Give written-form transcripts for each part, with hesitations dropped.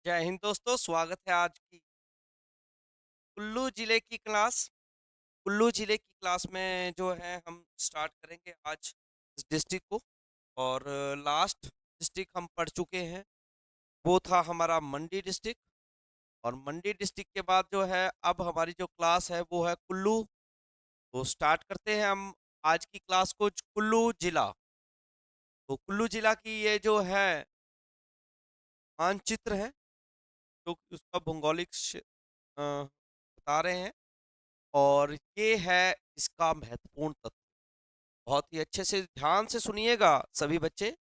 जय हिंद दोस्तों, स्वागत है आज की कुल्लू जिले की क्लास। कुल्लू जिले की क्लास में जो है हम स्टार्ट करेंगे आज इस डिस्ट्रिक्ट को। और लास्ट डिस्ट्रिक्ट हम पढ़ चुके हैं, वो था हमारा मंडी डिस्ट्रिक्ट। और मंडी डिस्ट्रिक्ट के बाद जो है अब हमारी जो क्लास है वो है कुल्लू। तो स्टार्ट करते हैं हम आज की क्लास को। कुल्लू जिला, तो कुल्लू जिला की ये जो है मानचित्र है, जो कि उसका भौगोलिक बता रहे हैं। और ये है इसका महत्वपूर्ण तत्व। बहुत ही अच्छे से ध्यान से सुनिएगा सभी बच्चे।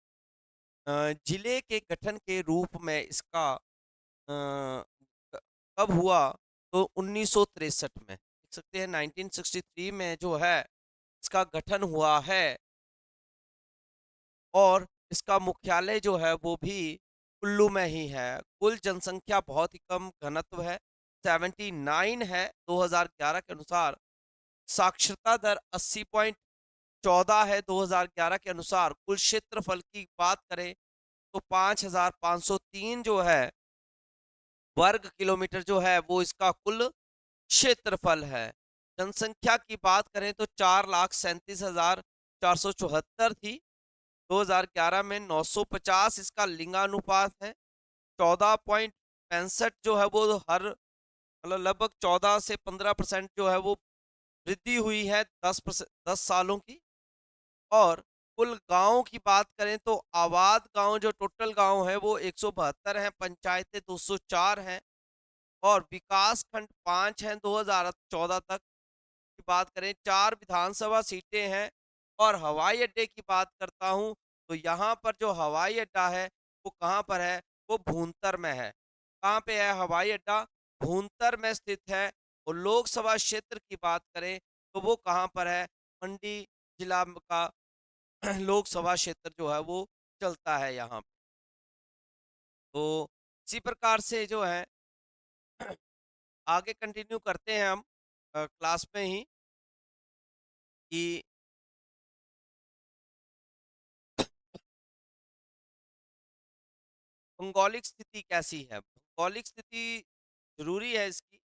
जिले के गठन के रूप में इसका कब हुआ? तो 1963 में, देख सकते हैं 1963 में जो है इसका गठन हुआ है। और इसका मुख्यालय जो है वो भी कुल्लू में ही है। कुल जनसंख्या बहुत ही कम घनत्व है, 79 है 2011 के अनुसार। साक्षरता दर 80.14 है 2011 के अनुसार। कुल क्षेत्रफल की बात करें तो 5,503 जो है वर्ग किलोमीटर जो है वो इसका कुल क्षेत्रफल है। जनसंख्या की बात करें तो 4,37,474 थी 2011 में। 950 इसका लिंगानुपात है। 14.65 जो है वो हर मतलब लगभग 14 से 15% जो है वो वृद्धि हुई है 10 सालों की। और कुल गाँव की बात करें तो आबाद गाँव जो टोटल गाँव है वो 172 हैं, पंचायतें 204 हैं। और विकास खंड 5 हैं 2014 तक की बात करें। 4 विधानसभा सीटें हैं। और हवाई अड्डे की बात करता हूँ तो यहाँ पर जो हवाई अड्डा है वो कहाँ पर है? वो भूंतर में है। कहाँ पे है हवाई अड्डा? भूंतर में स्थित है। और लोकसभा क्षेत्र की बात करें तो वो कहाँ पर है? मंडी जिला का लोकसभा क्षेत्र जो है वो चलता है यहाँ पे। तो इसी प्रकार से जो है आगे कंटिन्यू करते हैं हम क्लास में ही कि भौगोलिक स्थिति कैसी है। भौगोलिक स्थिति जरूरी है इसकी।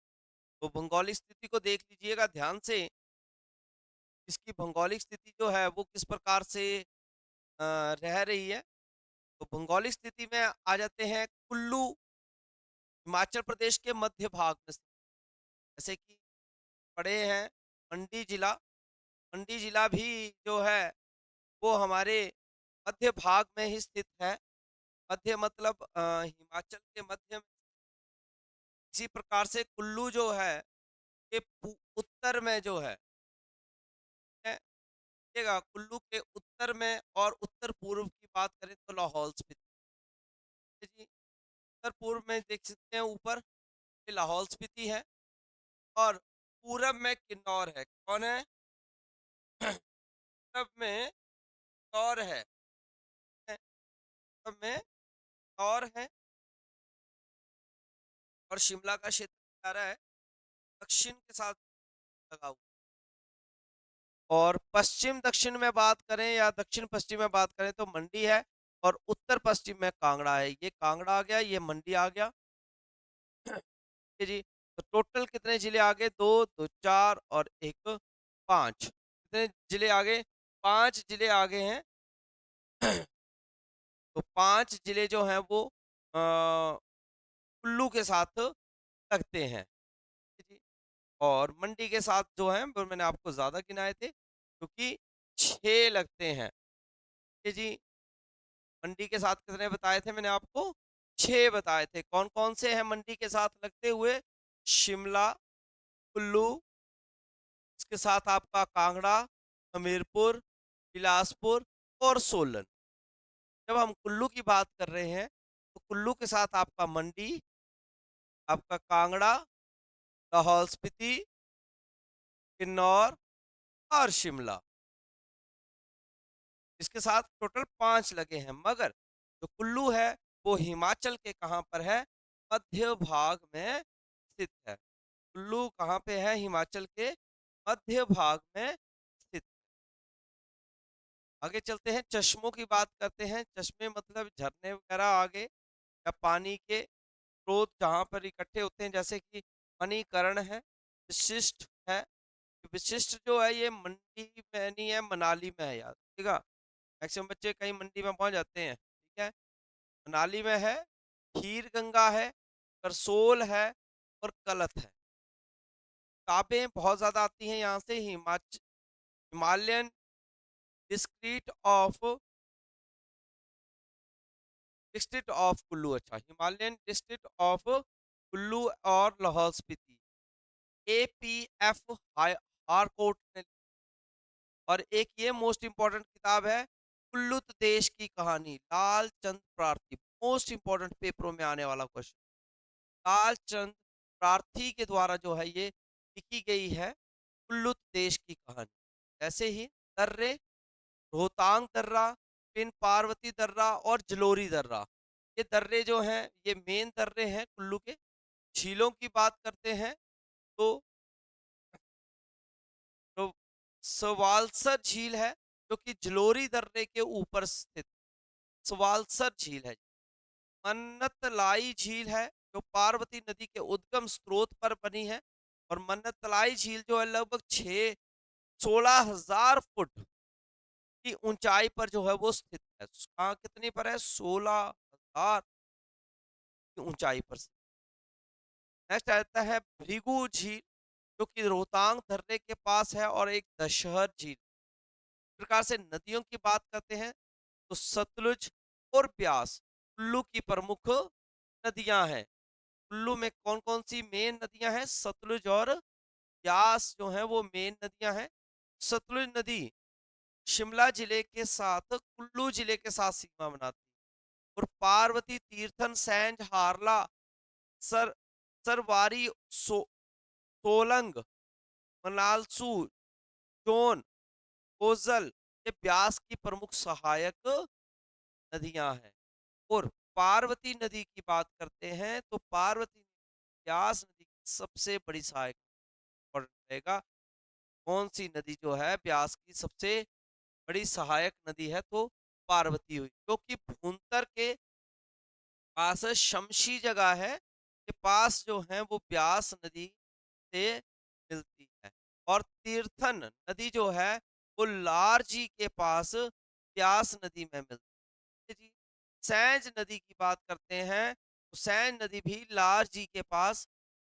तो भौगोलिक स्थिति को देख लीजिएगा ध्यान से। इसकी भौगोलिक स्थिति जो है वो किस प्रकार से रह रही है। तो भौगोलिक स्थिति में आ जाते हैं कुल्लू हिमाचल प्रदेश के मध्य भाग में स्थित। जैसे कि पड़े हैं मंडी जिला। मंडी जिला भी जो है वो हमारे मध्य भाग में ही स्थित है। मध्य मतलब हिमाचल के मध्य में। इसी प्रकार से कुल्लू जो है ये उत्तर में जो है देखिएगा, कुल्लू के उत्तर में और उत्तर पूर्व की बात करें तो लाहौल स्पीति जी। उत्तर पूर्व में देख सकते हैं ऊपर ये लाहौल स्पीति है। और पूरब में किन्नौर है। कौन है? पूरब में किन्नौर है। पूरब में किन्नौर है। और शिमला का क्षेत्र आ रहा है दक्षिण के साथ लगा हुआ। और पश्चिम दक्षिण में बात करें या दक्षिण पश्चिम में बात करें तो मंडी है। और उत्तर पश्चिम में कांगड़ा है। ये कांगड़ा आ गया, ये मंडी आ गया। ठीक है जी। तो टोटल कितने जिले आ गए? दो, दो चार और एक 5। कितने जिले आ गए? 5 जिले आ गए हैं। तो 5 जिले जो हैं वो कुल्लू के साथ लगते हैं। ठीक है जी। और मंडी के साथ जो है वो मैंने आपको ज्यादा गिनाए थे क्योंकि 6 लगते हैं। ठीक है जी। मंडी के साथ कितने बताए थे मैंने आपको? 6 बताए थे। कौन कौन से हैं मंडी के साथ लगते हुए? शिमला, कुल्लू, इसके साथ आपका कांगड़ा, हमीरपुर, बिलासपुर और सोलन। जब हम कुल्लू की बात कर रहे हैं तो कुल्लू के साथ आपका मंडी, आपका कांगड़ा, लाहौल स्पीति, किन्नौर और शिमला। इसके साथ टोटल 5 लगे हैं। मगर जो कुल्लू है वो हिमाचल के कहाँ पर है? मध्य भाग में स्थित है। कुल्लू कहाँ पे है? हिमाचल के मध्य भाग में स्थित। आगे चलते हैं, चश्मों की बात करते हैं। चश्मे मतलब झरने वगैरह आगे या पानी के स्रोत जहाँ पर इकट्ठे होते हैं, जैसे कि मणिकर्ण है, विशिष्ट है। विशिष्ट जो है ये मंडी में नहीं है, मनाली में है यार, ठीक है। मैक्सिमम बच्चे कहीं मंडी में पहुंच जाते हैं, ठीक है। मनाली में है, खीर गंगा है, करसोल है और कलथ है। किताबें बहुत ज्यादा आती हैं यहाँ से। हिमालयन डिस्ट्रिक्ट ऑफ कुल्लू, अच्छा, हिमालयन डिस्ट्रिक्ट ऑफ कुल्लू और लाहौल स्पीति, APF हारकोट ने। और एक ये मोस्ट इंपॉर्टेंट किताब है, कुल्लूत देश की कहानी, लाल चंद प्रार्थी। मोस्ट इंपॉर्टेंट पेपरों में आने वाला क्वेश्चन, लाल चंद प्रार्थी के द्वारा जो है ये लिखी गई है कुल्लूत देश की कहानी। ऐसे ही दर्रे, रोहतांग दर्रा, पिन पार्वती दर्रा और जलोरी दर्रा, ये दर्रे जो हैं ये मेन दर्रे हैं कुल्लू के। झीलों की बात करते हैं तो तो सवालसर झील है, जो कि जलोरी दर्रे के ऊपर स्थित सवालसर झील है। मन्नतलाई झील है, जो पार्वती नदी के उद्गम स्रोत पर बनी है। और मन्नतलाई झील जो है लगभग 16,000 फुट की ऊंचाई पर जो है वो स्थित है। कहाँ, कितनी पर है? 16,000 की ऊंचाई पर। नेक्स्ट आता है भृगु झील, जो कि रोहतांग दर्रे के पास है, और एक दशहर झील। इस प्रकार से नदियों की बात करते हैं तो सतलुज और ब्यास कुल्लू की प्रमुख नदियां हैं। कुल्लू में कौन कौन सी मेन नदियां हैं? सतलुज और ब्यास जो है वो मेन नदियां हैं। सतलुज नदी शिमला जिले के साथ कुल्लू जिले के साथ सीमा बनाती है। और पार्वती, तीर्थन, सैंज, हारला, सर सरवारी, सोलंग, मनालसू, जोन, कोजल, ये ब्यास की प्रमुख सहायक नदियां हैं। और पार्वती नदी की बात करते हैं तो पार्वती ब्यास नदी की सबसे बड़ी सहायक रहेगा। कौन सी नदी जो है ब्यास की सबसे बड़ी सहायक नदी है? तो पार्वती हुई, जो कि भूंतर के पास शमशी जगह है के पास जो है वो ब्यास नदी से मिलती है। और तीर्थन नदी जो है वो लारजी के पास ब्यास नदी में मिलती है जी। सैंज नदी की बात करते हैं तो सैंज नदी भी लारजी के पास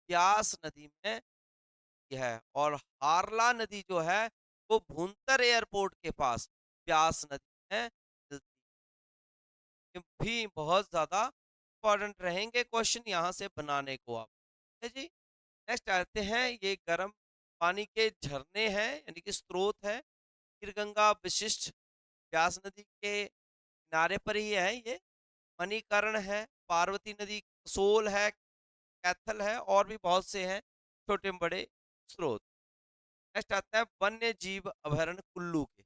ब्यास नदी में है। और हारला नदी जो है वो भुंतर एयरपोर्ट के पास ब्यास नदी में मिलती है। ये भी बहुत ज्यादा इंपॉर्टेंट रहेंगे क्वेश्चन यहाँ से बनाने को आप, है जी। नेक्स्ट आते हैं, ये गर्म पानी के झरने हैं यानी कि स्रोत है। गंगा विशिष्ट ब्यास नदी के किनारे पर ही है ये। मणिकर्ण है, पार्वती नदी, सोल है, कैथल है, और भी बहुत से हैं छोटे बड़े स्रोत। नेक्स्ट आता है वन्य जीव अभयारण्य कुल्लू के।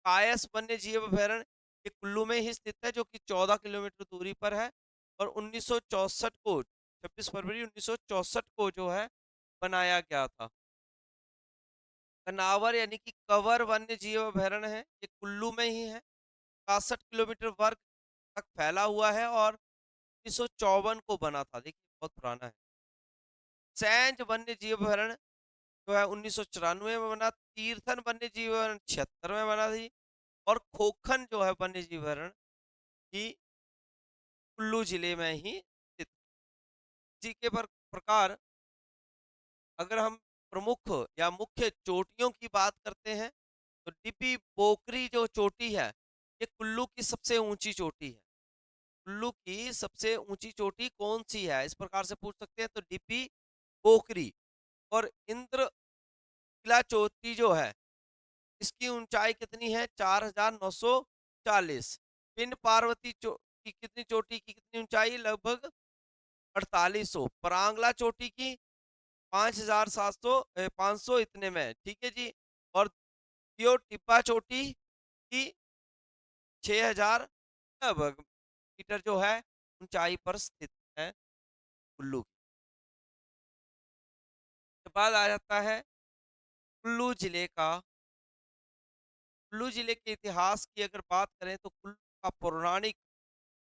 कायस वन्य जीव अभयारण्य ये कुल्लू में ही स्थित है, जो कि 14 किलोमीटर दूरी पर है। और 1964 को, 26 फरवरी 1964 को जो है बनाया गया था। कनावर यानी कि कवर वन्य जीव अभयारण्य है, ये कुल्लू में ही है। 61 किलोमीटर वर्ग तक फैला हुआ है और 1954 को बना था, देखिए बहुत पुराना है। सैंज वन्य जीव अभयारण्य जो है 1994 में बना। तीर्थन वन्य जीव अभयारण्य 76 में बना थी। और खोखन जो है वन्य जीव अभयारण्य की कुल्लू जिले में ही स्थित। इसी के प्रकार अगर हम प्रमुख या मुख्य चोटियों की बात करते हैं तो डिब्बी पोखरी जो चोटी है ये कुल्लू की सबसे ऊंची चोटी है। कुल्लू की सबसे ऊंची चोटी कौन सी है, इस प्रकार से पूछ सकते हैं तो डिब्बी पोखरी। और इंद्र किला चोटी जो है इसकी ऊंचाई कितनी है? 4,940। पिंड पार्वती की कितनी चोटी की कितनी ऊंचाई? लगभग 4800। परांगला चोटी की 5,700 500 इतने में, ठीक है जी। और दियो टिब्बा चोटी की 6,000 मीटर जो है ऊंचाई पर स्थित है कुल्लू। के बाद आ जाता है कुल्लू जिले का। कुल्लू जिले के इतिहास की अगर बात करें तो कुल्लू का पौराणिक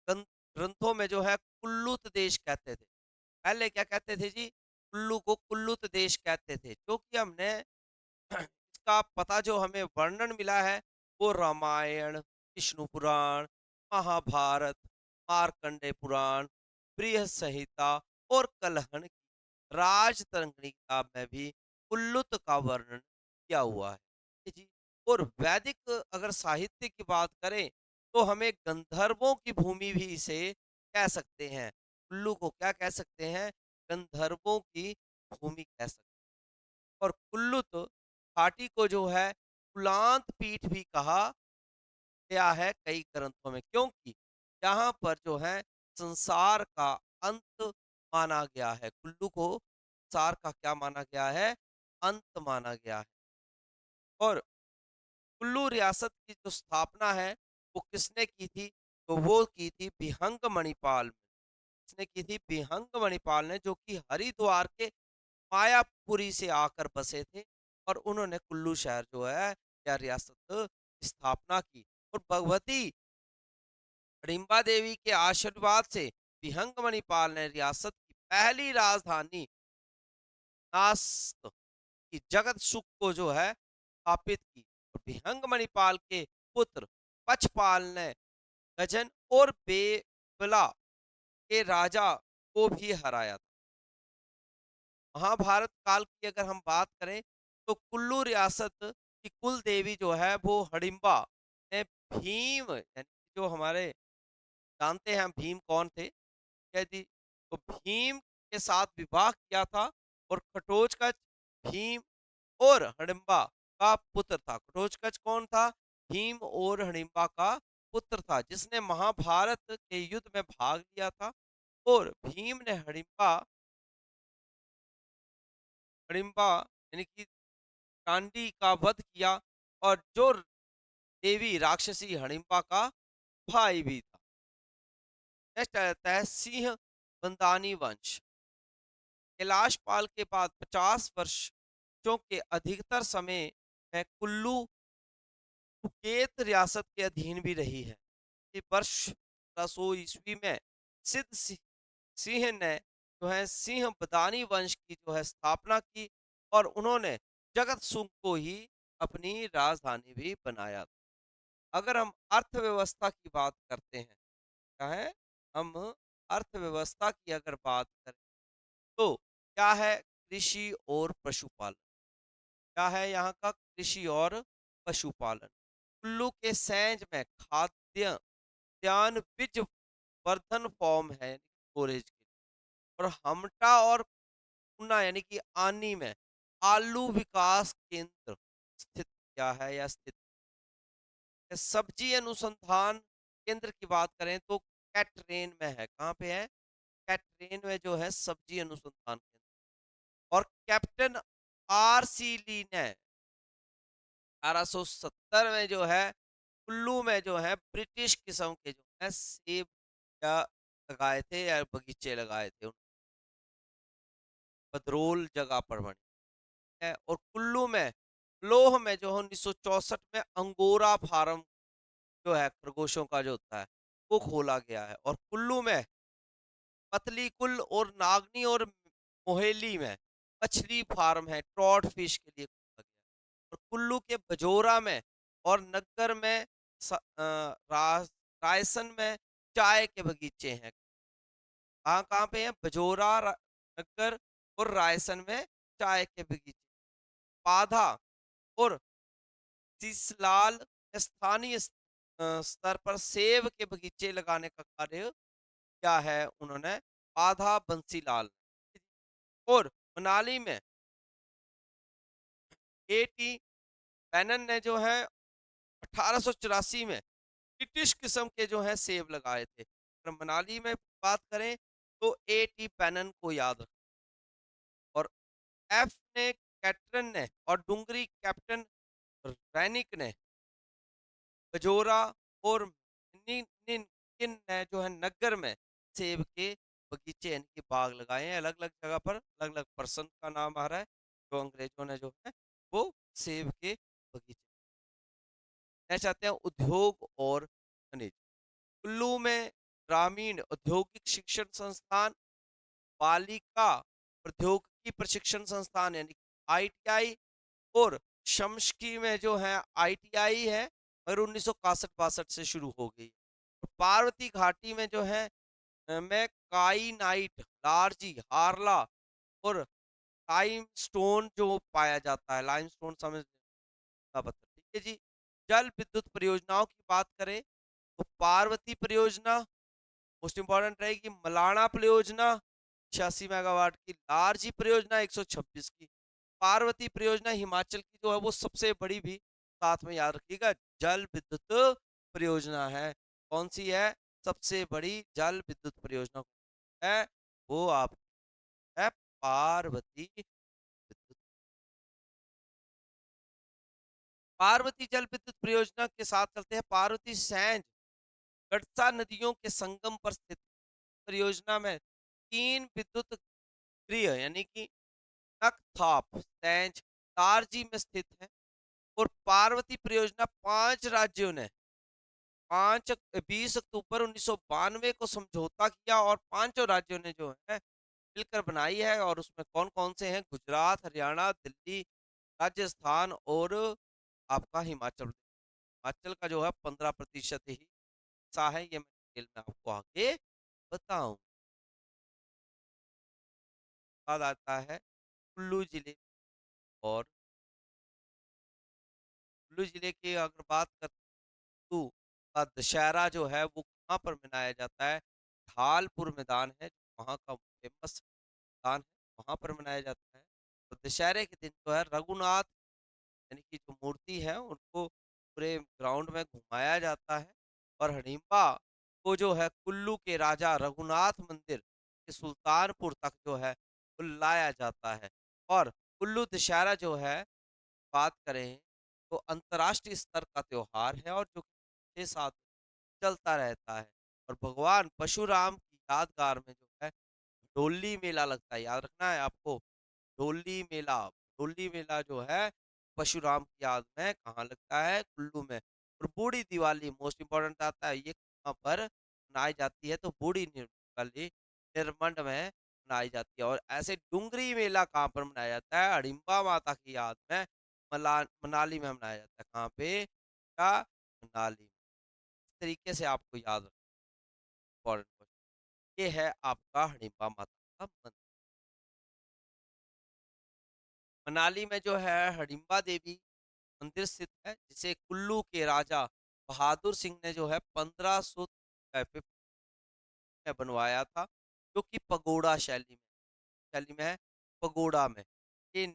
ग्रंथों में जो है कुल्लूत देश कहते थे। पहले क्या कहते थे जी? कुल्लू को कुल्लुत देश कहते थे, क्योंकि हमने इसका पता जो हमें वर्णन मिला है वो रामायण, विष्णु पुराण, महाभारत, मार्कंडे पुराण, बृहद संहिता और कलहन की राजतरंगिणी किताब में भी कुल्लुत का वर्णन किया हुआ है जी। और वैदिक अगर साहित्य की बात करें तो हमें गंधर्वों की भूमि भी इसे कह सकते हैं। कुल्लू को क्या कह सकते हैं? गंधर्वों की भूमि कह सकते हैं। और कुल्लुत घाटी को जो है कुलांत पीठ भी कहा गया है कई ग्रंथों में, क्योंकि यहाँ पर जो है संसार का अंत माना गया है। कुल्लू को संसार का क्या माना गया है? अंत माना गया है। और कुल्लू रियासत की जो स्थापना है वो किसने की थी? तो वो की थी बिहंग मणिपाल में। किसने की थी? बिहंग मणिपाल ने, जो कि हरिद्वार के मायापुरी से आकर बसे थे और उन्होंने कुल्लू शहर जो है या रियासत स्थापना की। और भगवती हिडिंबा देवी के आशीर्वाद से विहंग मणिपाल ने रियासत की पहली राजधानी नास्त की जगत सुख को जो है स्थापित की। और विहंग मणिपाल के पुत्र पचपाल ने गजन और बेवला के राजा को भी हराया था। महाभारत काल की अगर हम बात करें तो कुल्लू रियासत की कुल देवी जो है वो हडिम्बा ने भीम, यानी जो हमारे जानते हैं हम भीम कौन थे, क्या जी? तो भीम के साथ विवाह किया था और घटोत्कच भीम और हडिम्बा का पुत्र था। घटोत्कच कौन था? भीम और हडिम्बा का पुत्र था, जिसने महाभारत के युद्ध में भाग लिया था। और भीम ने हडिम्बा हडिम्बा यानी कि टांडी का वध किया, और जो देवी राक्षसी हडिम्बा का भाई भी था। नेक्स्ट आ जाता है सिंह बंदानी वंश। कैलाश पाल के बाद 50 वर्षों के अधिकतर समय में कुल्लू सुकेत रियासत के अधीन भी रही है। कि वर्ष 1700 ईस्वी में सिद्ध सिंह ने जो है सिंह बदानी वंश की जो है स्थापना की और उन्होंने जगत सुख को ही अपनी राजधानी भी बनाया था। अगर हम अर्थव्यवस्था की बात करते हैं, क्या है? हम अर्थव्यवस्था की अगर बात करें तो क्या है? कृषि और पशुपालन। क्या है यहाँ का? कृषि और पशुपालन। कुल्लू के सैंज में खाद्य उद्यान बीज वर्धन फॉर्म है स्टोरेज के लिए। और हमटा और ऊना यानी कि आनी में आलू विकास केंद्र स्थित क्या है या स्थित है। सब्जी अनुसंधान केंद्र की बात करें तो कैटरेन में है। कहाँ पे है? कैटरेन में जो है सब्जी अनुसंधान केंद्र। और कैप्टन आर सी ली ने 1870 में जो है कुल्लू में जो है ब्रिटिश किस्म के जो है सेब या लगाए थे या बगीचे लगाए थे भद्रोल जगह पर बने हैं। और कुल्लू में लोह में जो है 1964 में अंगोरा फार्म जो है खरगोशों का जो होता है वो खोला गया है। और कुल्लू में पतली कुल और नागनी और मोहेली में मछली फार्म है, ट्रॉट फिश के लिए खोला गया है। और कुल्लू के बजोरा में और नग्गर में रायसन में चाय के बगीचे हैं। कहाँ कहाँ पे हैं? बजोरा, नग्गर और रायसन में चाय के बगीचे। पाधा और सीसलाल स्थानीय स्तर पर सेब के बगीचे लगाने का कार्य किया है उन्होंने, पाधा बंसीलाल। और मनाली में एटी पैनन ने जो है 1884 में ब्रिटिश किस्म के जो है सेब लगाए थे। अगर मनाली में बात करें तो एटी पैनन को याद रखें। और एफ ने कैटरन ने और डुंगरी कैप्टन रैनिक ने बजोरा और निन ने जो है नगर में सेब के बगीचे यानी कि बाग लगाए हैं। अलग अलग जगह पर अलग अलग पर्सन का नाम आ रहा है जो अंग्रेजों ने जो है वो सेब के बगीचे चाहते हैं। उद्योग और खनिज। कुल्लू में ग्रामीण औद्योगिक शिक्षण संस्थान, बालिका प्रौद्योगिकी प्रशिक्षण संस्थान यानी आईटीआई, और शमष्की में जो है आईटीआई है, और 1961-62 से शुरू हो गई। और पार्वती घाटी में जो है में काइनाइट, लारजी, हारला और लाइमस्टोन जो पाया जाता है, लाइमस्टोन समझना पत्थर, ठीक है जी। जल विद्युत परियोजनाओं की बात करें तो पार्वती परियोजना मोस्ट इंपॉर्टेंट रहेगी, मलाना परियोजना 86 मेगावाट की, लारजी परियोजना 126 की, पार्वती परियोजना हिमाचल की जो है वो सबसे बड़ी भी साथ में याद रखिएगा जल विद्युत परियोजना है। कौन सी है? सबसे बड़ी जल विद्युत परियोजना है वो आप है पार्वती विद्युत। पार्वती जल विद्युत परियोजना के साथ चलते हैं पार्वती सैंज, गड़सा नदियों के संगम पर स्थित परियोजना में 3 विद्युत गृह यानी कि नकथाप, सैंज, तारजी में स्थित है। और पार्वती परियोजना 5 राज्यों ने 20 अक्टूबर 1992 को समझौता किया और पांचों राज्यों ने जो है मिलकर बनाई है। और उसमें कौन कौन से हैं? गुजरात, हरियाणा, दिल्ली, राजस्थान और आपका हिमाचल प्रदेश। हिमाचल का जो है 15% ही हिस्सा है, ये मैं डिटेल में आपको आगे बताऊं। बाद आता है कुल्लू जिले, और कुल्लू जिले की अगर बात करें तो दशहरा जो है वो कहाँ पर मनाया जाता है? ढालपुर मैदान है, वहाँ का फेमस मैदान है, वहाँ पर मनाया जाता है। तो दशहरे के दिन जो है रघुनाथ यानी कि जो मूर्ति है उनको पूरे ग्राउंड में घुमाया जाता है, और हडिम्बा को जो है कुल्लू के राजा रघुनाथ मंदिर के सुल्तानपुर तक जो है वो लाया जाता है। और कुल्लू दशहरा जो है बात करें तो अंतर्राष्ट्रीय स्तर का त्योहार है, और जो 6 7 चलता रहता है। और भगवान परशुराम की यादगार में जो है डोली मेला लगता है, याद रखना है आपको। डोली मेला, डोली मेला जो है परशुराम की याद में कहाँ लगता है? कुल्लू में। और बूढ़ी दिवाली मोस्ट इम्पोर्टेंट आता है, ये कहाँ पर मनाई जाती है? तो बूढ़ी दिवाली निरमंड में मनाई जाती है। और ऐसे डुंगरी मेला कहाँ पर मनाया जाता है? हडिम्बा माता की याद में मनाली में मनाया जाता है। कहाँ पे? क्या? मनाली में। इस तरीके से आपको याद रखना इम्पोर्टेंट। ये है आपका हडिम्बा माता का मंदिर। मनाली में जो है हडिम्बा देवी मंदिर स्थित है, जिसे कुल्लू के राजा बहादुर सिंह ने जो है 1553 में बनवाया था, जो कि पगोड़ा शैली में है, पगोड़ा में। ये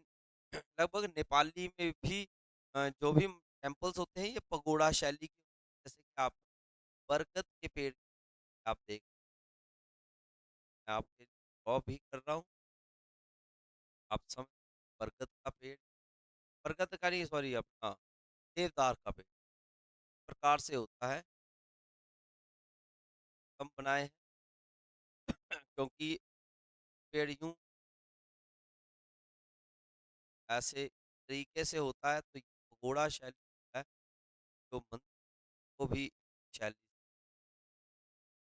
लगभग नेपाली में भी जो भी टेम्पल्स होते हैं ये पगोड़ा शैली के, जैसे कि आप बरगद के पेड़ आप देख, मैं आपके ड्रॉ भी कर रहा हूँ, आप समझ, बरगद का पेड़, बरगद का नहीं सॉरी अपना देवदार का पेड़ प्रकार से होता है, हम बनाए हैं क्योंकि पेड़ यूं ऐसे तरीके से होता है, तो ये भगोड़ा शैली है, जो मंत्र को भी शैली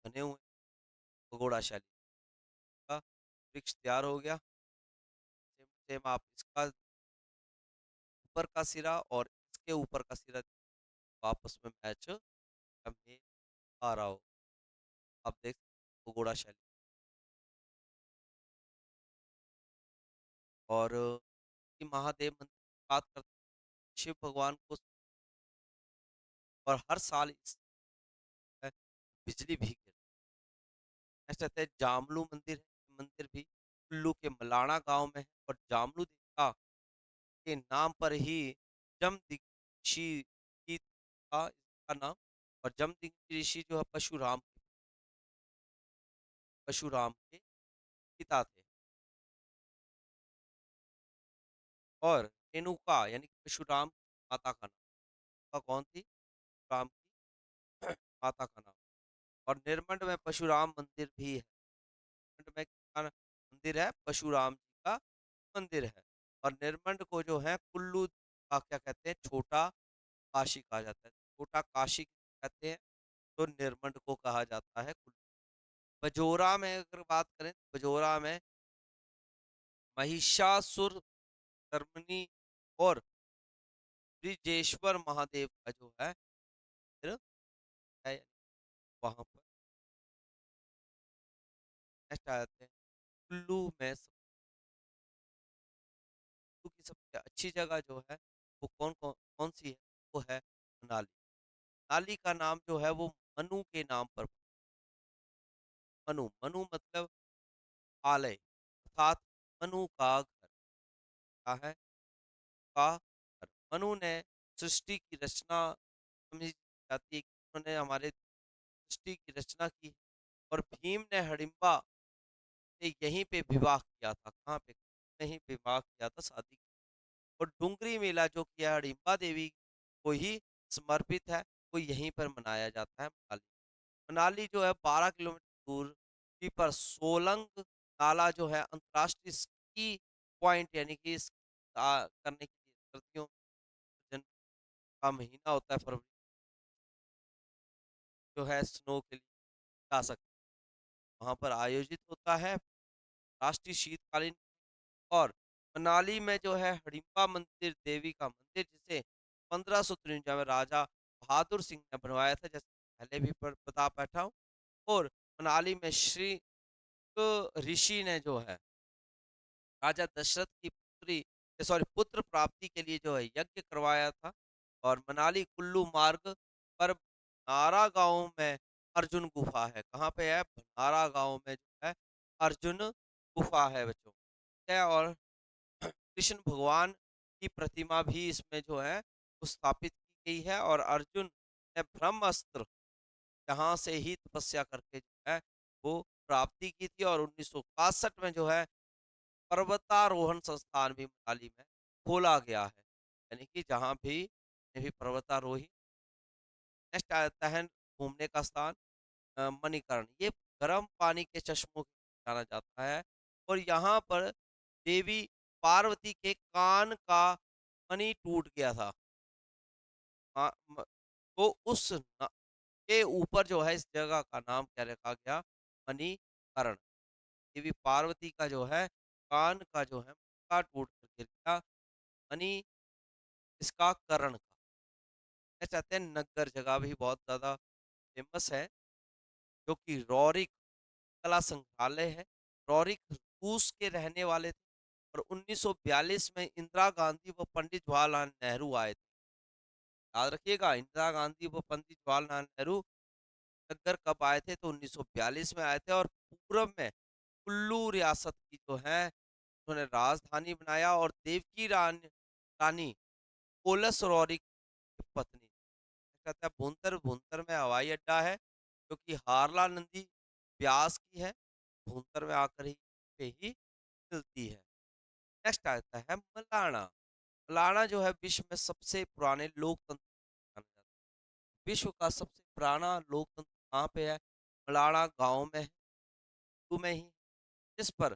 बने हुए भगोड़ा शैली का वृक्ष तैयार हो गया। सेम सेम आप इसका ऊपर का सिरा और इसके ऊपर का सिरा आपस में मैच में आ रहा हो, आप देख भगोड़ा शैली। और कि महादेव मंदिर की बात करते हैं, शिव भगवान को, और हर साल इस बिजली भी गिरती है। नेक्स्ट आता है जामलू मंदिर है, मंदिर भी कुल्लू के मलाना गांव में है, और जामलू देवता के नाम पर ही जमदग्नि ऋषि था इसका नाम। और जमदग्नि ऋषि जो है परशुराम के पिता थे। और रेणुका यानी कि परशुराम की माता का नाम, रेणुका कौन थी? राम की माता का नाम। और निर्मंड में परशुराम मंदिर भी है, निर्मंड में किसका मंदिर है? परशुराम जी का मंदिर है। और निर्मंड को जो है कुल्लू का क्या कहते हैं? छोटा काशी कहा जाता है, छोटा काशी कहते हैं, तो निर्मंड को कहा जाता है कुल्लू। बजोरा में अगर बात करें तो बजोरा में महिषासुर मर्दिनी और ब्रिजेश्वर महादेव का जो है मंदिर है वहां पर। नेक्स्ट आ जाते हैं कुल्लू में। कुल्लू की सबसे अच्छी जगह जो है वो कौन सी है? वो है मनाली। मनाली का नाम जो है वो मनु के नाम पर। मनु मनु मतलब आलय अर्थात मनु का घर। क्या है? का घर। मनु ने सृष्टि की रचना समझी जाती है कि उन्होंने हमारे सृष्टि की रचना की। और भीम ने हडिम्बा से यहीं पे विवाह किया था। कहाँ पे? यहीं विवाह किया था, शादी। और डुंगरी मेला जो कि है हडिम्बा देवी को ही समर्पित है, वो यहीं पर मनाया जाता है मनाली। मनाली जो है 12 किलोमीटर दूर की पर सोलंग नाला जो है अंतर्राष्ट्रीय स्की पॉइंट, यानी कि करने के लिए सर्दियों जन का महीना होता है फरवरी, जो है स्नो के लिए जा सकते हैं। वहाँ पर आयोजित होता है राष्ट्रीय शीतकालीन। और मनाली में जो है हडिम्बा मंदिर देवी का मंदिर, जिसे 1553 में राजा बहादुर सिंह ने बनवाया था, जैसे पहले भी बता बैठा हूँ। और मनाली में श्री ऋषि ने जो है राजा दशरथ की पुत्र प्राप्ति के लिए जो है यज्ञ करवाया था। और मनाली कुल्लू मार्ग पर नारा गांव में अर्जुन गुफा है। कहाँ पे है? नारा गांव में जो है अर्जुन गुफा है बच्चों। है। और कृष्ण भगवान की प्रतिमा भी इसमें जो है वो स्थापित की गई है। और अर्जुन ने ब्रह्मास्त्र यहाँ से ही तपस्या करके जो है वो प्राप्ति की थी। और 1962 में जो है पर्वतारोहण संस्थान भी मनाली में खोला गया है, यानी कि जहाँ भी पर्वतारोही। नेक्स्ट आ जाता है घूमने का स्थान मणिकर्ण। ये गर्म पानी के चश्मों के लिए जाना जाता है। और यहाँ पर देवी पार्वती के कान का मणि टूट गया था। हाँ, तो उस के ऊपर जो है इस जगह का नाम क्या रखा गया? मणिकर्ण। देवी पार्वती का जो है कान का जो है का टूट कर गिर गया। मणि इसका कर्ण का। क्या चाहते हैं? नग्गर जगह भी बहुत ज्यादा फेमस है, जो कि रौरिक कला संग्रहालय है। रौरिक रूस के रहने वाले थे। और 1942 में इंदिरा गांधी व पंडित जवाहरलाल नेहरू आए थे। याद रखिएगा, इंदिरा गांधी व पंडित जवाहरलाल नेहरू नगर कब आए थे? तो 1942 में आए थे। और पूर्व में कुल्लू रियासत की जो है उन्होंने राजधानी बनाया। और देवकी रानी कोलस रौरिक की पत्नी। कहता है भुंतर। भुंतर में हवाई अड्डा है जो कि हारला नदी ब्यास की है। भुंतर में आकर ही पे ही मिलती है। नेक्स्ट आता है मलाना। मलाना जो है विश्व में सबसे पुराने लोकतंत्र माना जाता है। विश्व का सबसे पुराना लोकतंत्र कहाँ पे है? मलाना गांव में है, कुल्लू में ही, जिस पर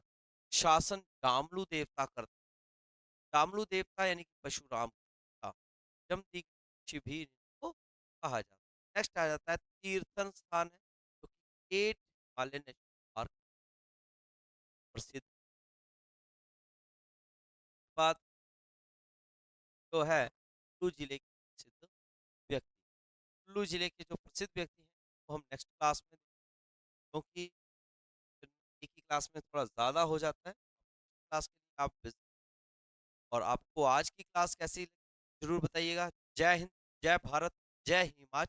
शासन जामलू देवता करते। जामलू देवता यानी कि परशुराम का जमदीक भी को कहा जाता है। नेक्स्ट आ जाता है तीर्थन स्थान है, जो कि 8 वाले नेशनल पार्क प्रसिद्ध। बात जो है कुल्लू जिले के प्रसिद्ध व्यक्ति। कुल्लू जिले के जो प्रसिद्ध व्यक्ति हैं वो हम नेक्स्ट क्लास में, क्योंकि एक ही क्लास में थोड़ा ज़्यादा हो जाता है। क्लास के लिए आप और आपको आज की क्लास कैसी लगी जरूर बताइएगा। जय हिंद, जय भारत, जय हिमाचल।